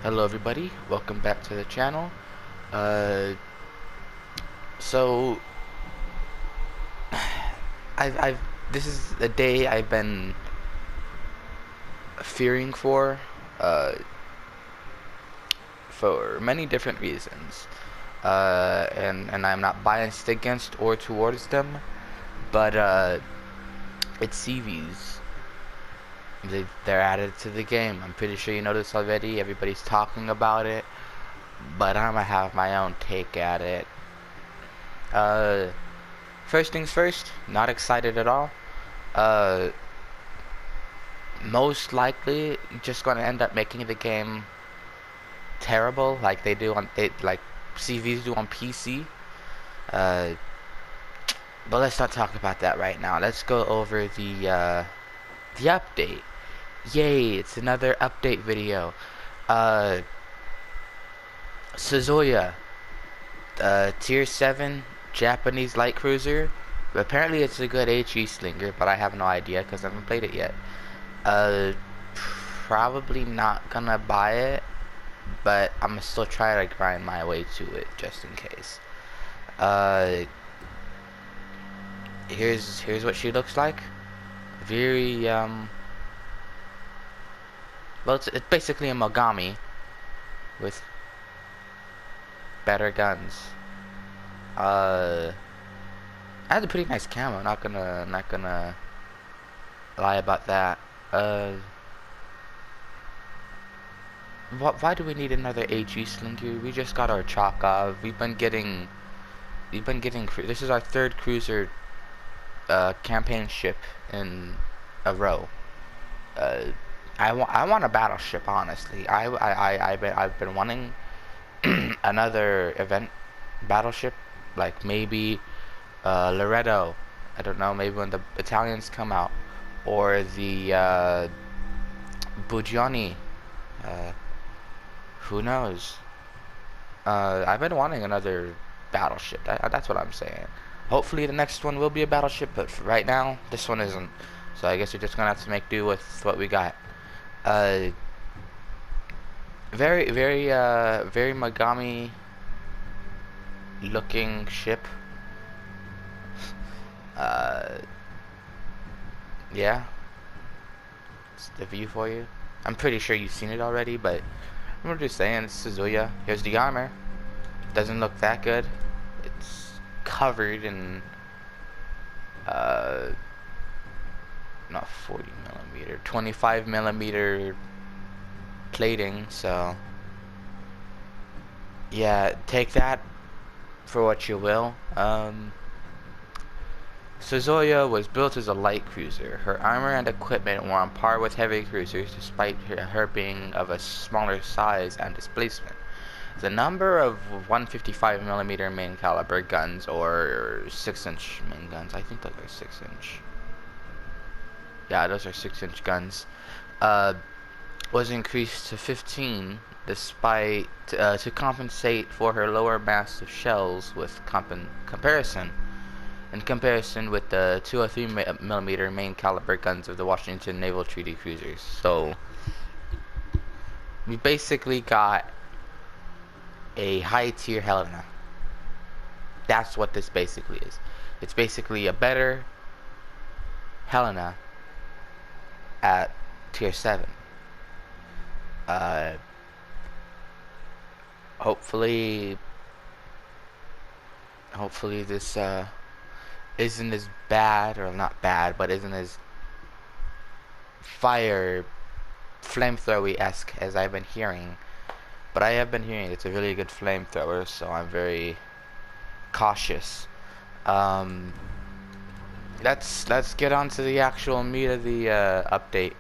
Hello everybody, welcome back to the channel. Uh, so I've this is a day I've been fearing uh, for many different reasons. And I'm not biased against or towards them, but it's CVs. They're added to the game. I'm pretty sure you know this already. Everybody's talking about it, but I'm gonna have my own take at it. Uh, First things first, not excited at all. Uh, Most likely, just gonna end up making the game terrible, like they do on like CVs do on PC. Uh, but let's not talk about that right now. Let's go over the update. Yay! It's another update video. Uh, Suzukiya, Tier 7 Japanese light cruiser. Apparently, it's a good HE slinger, but I have no idea because I haven't played it yet. Uh, Probably not gonna buy it, but I'm gonna still try to grind my way to it just in case. Uh, here's what she looks like. Very well, it's basically a Mogami with better guns. Uh, I had a pretty nice camo. Not gonna lie about that. Uh, why do we need another HE slinger? We just got our Chakov. We've been getting. This is our third cruiser campaign ship in a row. Uh, I want a battleship, honestly. I've been wanting another event battleship, like maybe Loreto. I don't know, maybe when the Italians come out, or the Bugioni. Uh, who knows? I've been wanting another battleship. That's what I'm saying. Hopefully the next one will be a battleship, but for right now, this one isn't. So I guess we're just gonna have to make do with what we got. Uh, very Mogami looking ship. Uh, yeah, it's the view for you. I'm pretty sure you've seen it already, but I'm just saying, it's Suzukiya. Here's the armor. Doesn't look that good. It's covered in uh, not 40 millimeter, 25 millimeter plating. So yeah, take that for what you will. Suzukiya was built as a light cruiser. Her armor and equipment were on par with heavy cruisers, despite her being of a smaller size and displacement. The number of 155mm main caliber guns, or 6-inch main guns, I think those are 6-inch. Yeah, those are 6-inch guns. Uh, was increased to 15, despite to compensate for her lower mass of shells with comparison. In comparison with the 203mm main caliber guns of the Washington Naval Treaty cruisers. So we basically got a high tier Helena. That's what this basically is. It's basically a better Helena at tier 7. Uh, hopefully this isn't as bad, or not bad, but isn't as flamethrower-esque as I've been hearing. But I have been hearing it's a really good flamethrower, so I'm very cautious. Let's get on to the actual meat of the update.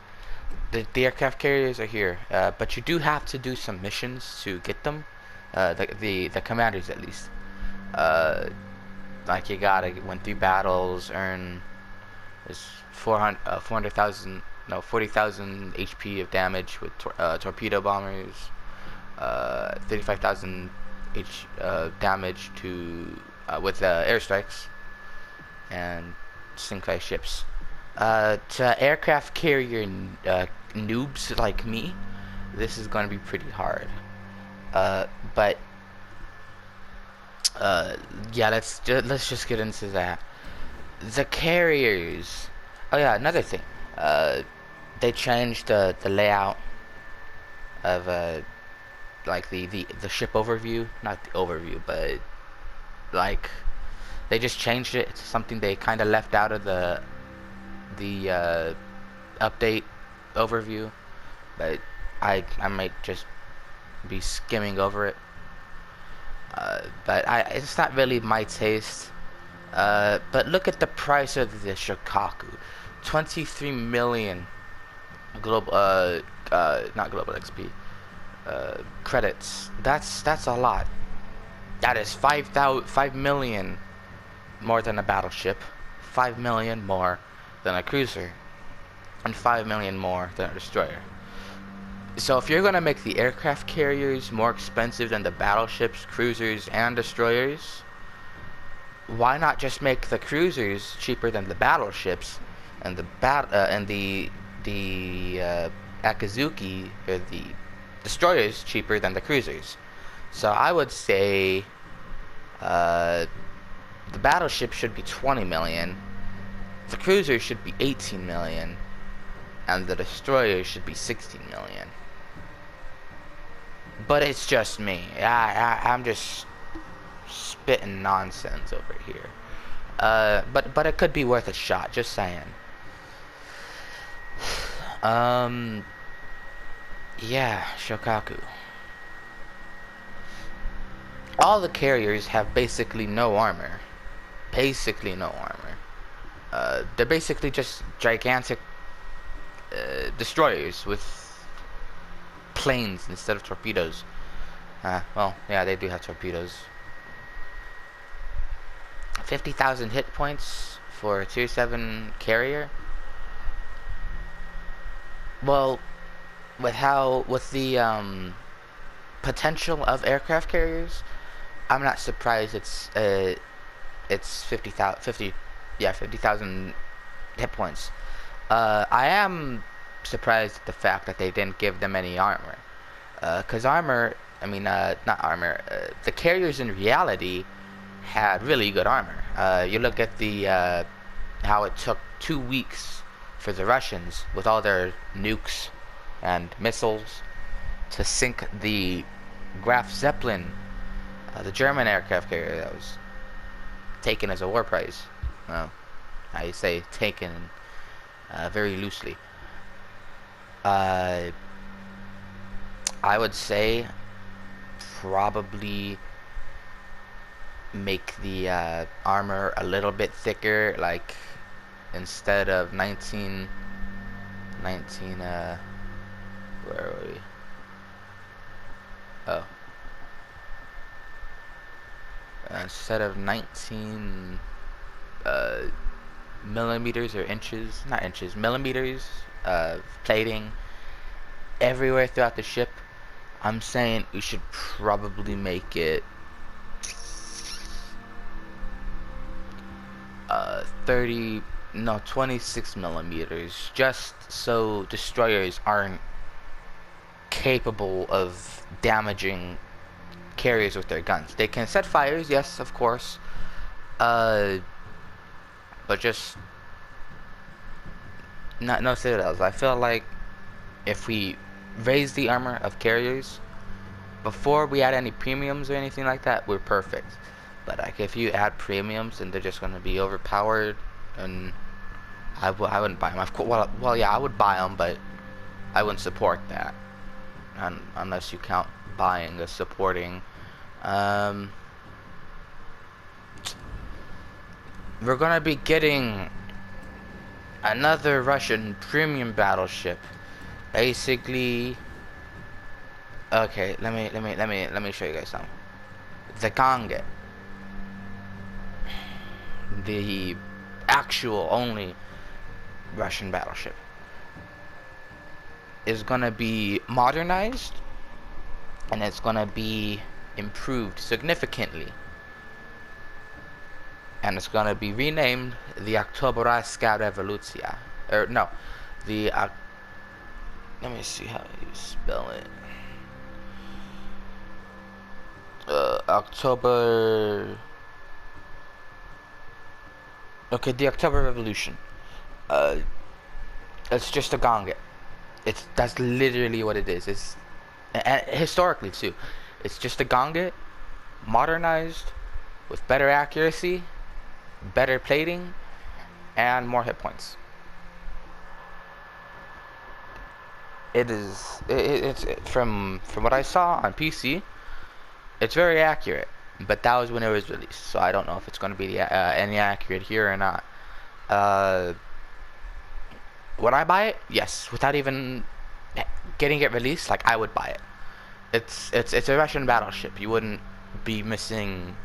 The aircraft carriers are here, but you do have to do some missions to get them. The commanders, at least. Like you gotta win 3 battles, earn this 400,000, no, 40,000 HP of damage with torpedo bombers, 35,000 damage to with airstrikes and sinkai ships. To aircraft carrier noobs like me, this is going to be pretty hard. But yeah, let's just get into that. The carriers. Oh yeah, another thing. Uh, they changed the layout of like the ship overview, not the overview, but like they just changed it. It's something they kind of left out of the update overview, but I might just be skimming over it. But it's not really my taste. But look at the price of the Shokaku, 23 million global not global XP credits. That's a lot. That is 5 million more than a battleship, 5 million more than a cruiser, and 5 million more than a destroyer. So if you're gonna make the aircraft carriers more expensive than the battleships, cruisers, and destroyers, why not just make the cruisers cheaper than the battleships, and the Akazuki or the destroyers cheaper than the cruisers? So I would say the battleship should be 20 million, the cruisers should be 18 million, and the destroyers should be 16 million. But it's just me. I'm just spitting nonsense over here. But it could be worth a shot. Just saying. Yeah, Shokaku. All the carriers have basically no armor. Basically no armor. They're basically just gigantic destroyers with planes instead of torpedoes. Well, yeah, they do have torpedoes. 50,000 hit points for a tier 7 carrier. Well, with the potential of aircraft carriers, I'm not surprised it's 50,000 hit points. I am surprised at the fact that they didn't give them any armor. Cause armor, I mean, not armor. The carriers in reality had really good armor. You look at the how it took 2 weeks for the Russians with all their nukes and missiles to sink the Graf Zeppelin, the German aircraft carrier that was taken as a war prize. Well, I say taken very loosely. I would say probably make the armor a little bit thicker, like instead of 19 where are we? Oh, instead of 19 millimeters or inches, not inches, millimeters of plating everywhere throughout the ship, I'm saying we should probably make it 26 millimeters, just so destroyers aren't capable of damaging carriers with their guns. They can set fires, yes, of course, but just no citadels. I feel like if we raise the armor of carriers before we add any premiums or anything like that, we're perfect. But like if you add premiums, then they're just going to be overpowered, and I wouldn't buy them. Of course, well, yeah, I would buy them, but I wouldn't support that, unless you count buying as supporting. We're gonna be getting another Russian premium battleship. Basically, okay, let me show you guys something. The Gange, the actual only Russian battleship, is gonna be modernized, and it's gonna be improved significantly, and it's gonna be renamed the Oktoberska Revolucja, or no, the Let me see how you spell it. October. Okay, the October Revolution. Uh, it's just a gonga. That's literally what it is. It's historically too. It's just a gonga, modernized, with better accuracy, better plating, and more hit points. It's from what I saw on PC. It's very accurate, but that was when it was released, so I don't know if it's going to be any accurate here or not. Uh, would I buy it? Yes, without even getting it released. Like, I would buy it. It's a Russian battleship. You wouldn't be missing.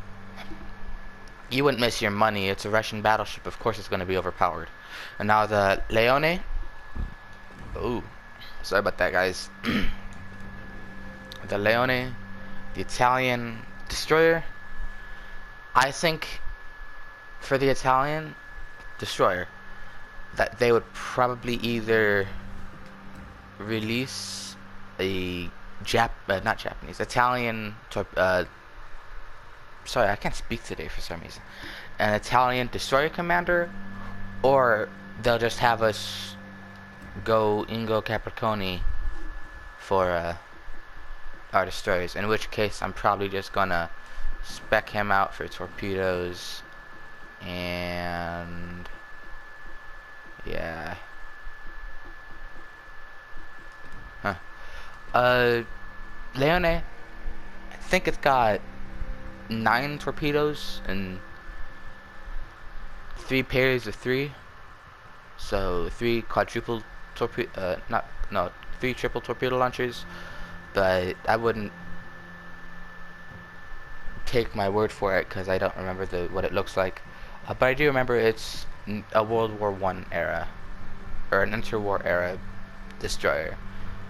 You wouldn't miss your money. It's a Russian battleship. Of course, it's going to be overpowered. And now the Leone. Ooh, sorry about that, guys. The Leone, the Italian destroyer. I think for the Italian destroyer that they would probably either release a not Japanese, Italian sorry, I can't speak today for some reason. An Italian destroyer commander, or they'll just have us go Ingo Capricorni for our destroyers. In which case, I'm probably just gonna spec him out for torpedoes, and yeah. Leone, I think it's got 9 torpedoes and 3 pairs of 3. So 3 quadruple torpedo, no, 3 triple torpedo launchers. But I wouldn't take my word for it because I don't remember what it looks like. But I do remember it's a World War I era, or an interwar era destroyer.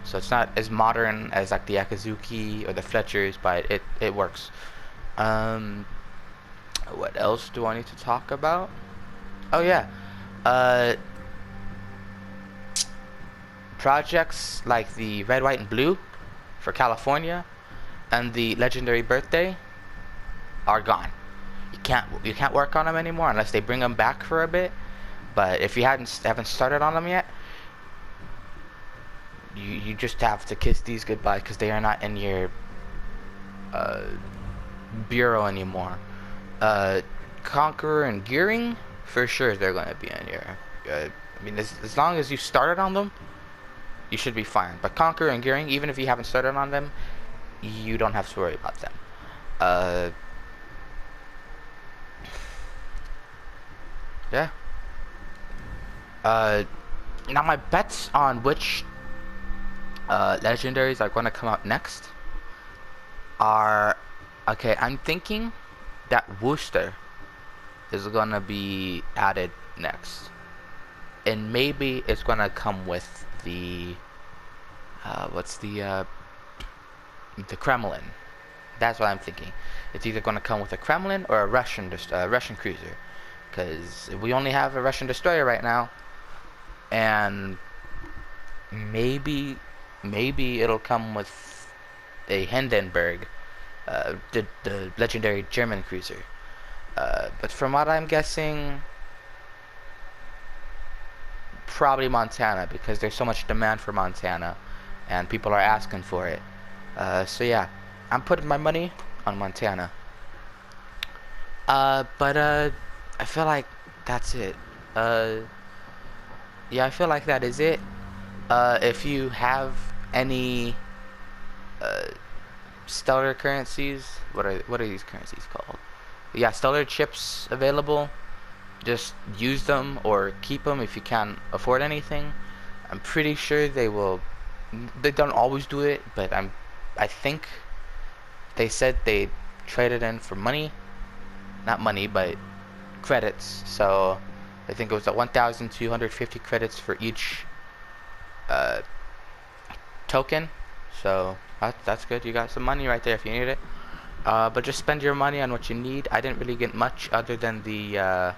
So it's not as modern as like the Akazuki or the Fletchers, but it works. What else do I need to talk about? Oh yeah, projects like the Red, White, and Blue for California and the Legendary Birthday are gone. You can't work on them anymore unless they bring them back for a bit. But if you haven't started on them yet, you just have to kiss these goodbye because they are not in your bureau anymore. Conqueror and Gearing, for sure they're going to be in your I mean, as long as you started on them, you should be fine. But Conqueror and Gearing, even if you haven't started on them, you don't have to worry about them. Yeah. Now my bets on which legendaries are going to come out next are, okay, I'm thinking that Worcester is going to be added next, and maybe it's going to come with the the Kremlin. That's what I'm thinking. It's either going to come with a Kremlin or a Russian cruiser, because we only have a Russian destroyer right now, and maybe it'll come with a Hindenburg, the legendary German cruiser. But from what I'm guessing, probably Montana, because there's so much demand for Montana and people are asking for it. So yeah, I'm putting my money on Montana. But I feel like that's it. Yeah, I feel like that is it. If you have any stellar currencies, what are these currencies called? Yeah, stellar chips available. Just use them or keep them if you can't afford anything. I'm pretty sure they will. They don't always do it, but I think they said they traded in for money, not money, but credits. So I think it was at 1,250 credits for each token. So that's good. You got some money right there if you need it. But just spend your money on what you need. I didn't really get much other than the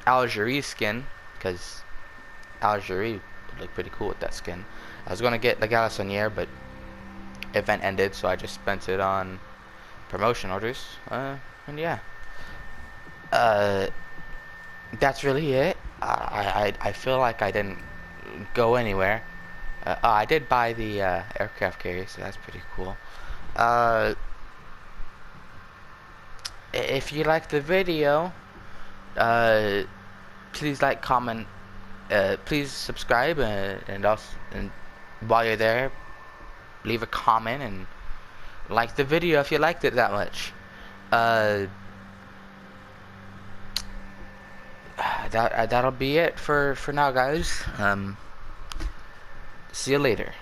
Algeria skin, because Algeria would look pretty cool with that skin. I was gonna get Legands, but event ended, so I just spent it on promotion orders. And yeah, uh, that's really it. I feel like I didn't go anywhere. I did buy the aircraft carrier, so that's pretty cool. If you liked the video, please like, comment, please subscribe, and also, and while you're there, leave a comment and like the video if you liked it that much. That'll be it for now, guys. See you later.